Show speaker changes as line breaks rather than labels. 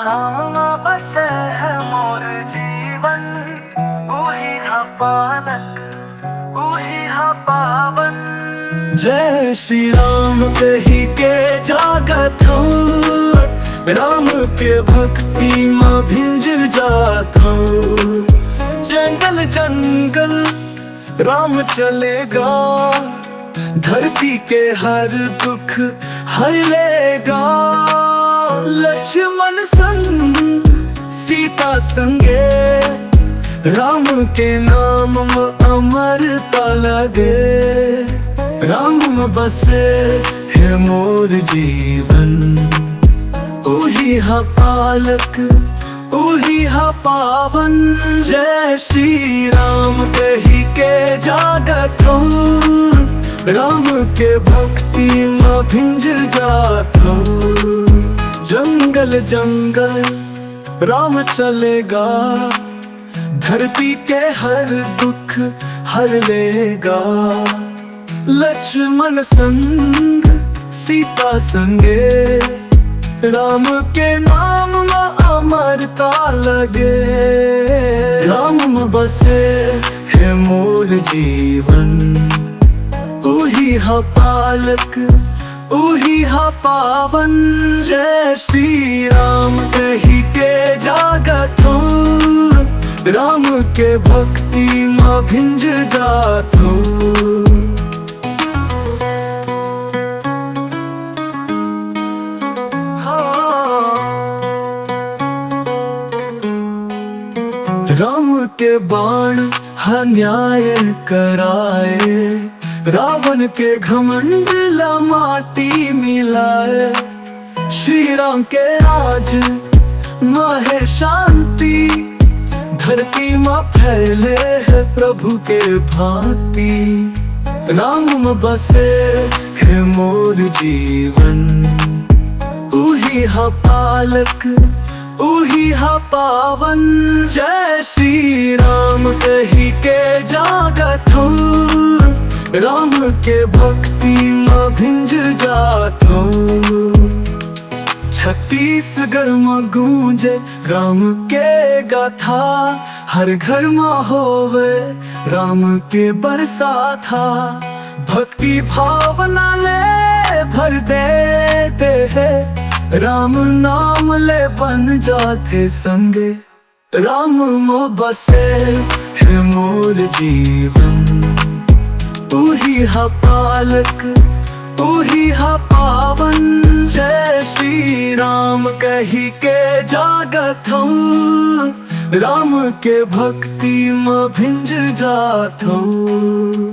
बसे है मोर जीवन, वही हा पालक, वही हा पावन। जय श्री राम कही के जागत हूँ, राम के भक्ति में भिंज जात हूँ। जंगल जंगल राम चलेगा, धरती के हर दुख हर लेगा। लक्ष्मण संग सीता संगे, राम के नाम में अमरता लगे। राम में बसे है मोर जीवन, वही हा पालक, वही हा पावन। जय श्री राम कही के जागत हूँ, राम के भक्ति में भिंज जात हूँ। जंगल जंगल राम चलेगा, धरती के हर दुख हर लेगा। लक्ष्मण संग सीता संगे, राम के नाम में अमरता लगे। राम में बसे है मोर जीवन, वही हा पालक, वही हा पावन। जय श्री राम कही के जागत हूँ, राम के भक्ति में भिंज जात हूँ। राम के बाण अन्याय कराए, रावण के घमंड ला माटी मिलाए। श्री राम के राज में शांति, धरती में फैले है प्रभु के भांति। राम में बसे है मोर जीवन, वही हा पालक, वही हा पावन। जय श्री राम कही के जागत हूँ, राम के भक्ति में भिंज जात हूँ। छत्तीसगढ़ में गूंजे राम के गाथा, हर घर में होवे राम के बरसाता। भक्ति भावना ले भर देते हैं, राम नाम ले बन जाते संगे। राम मो बसे है मोर जीवन, वही हा पालक, वही हा पावन। जय श्री राम कही के जागत हूँ, राम के भक्ति में भिंज जात हूँ।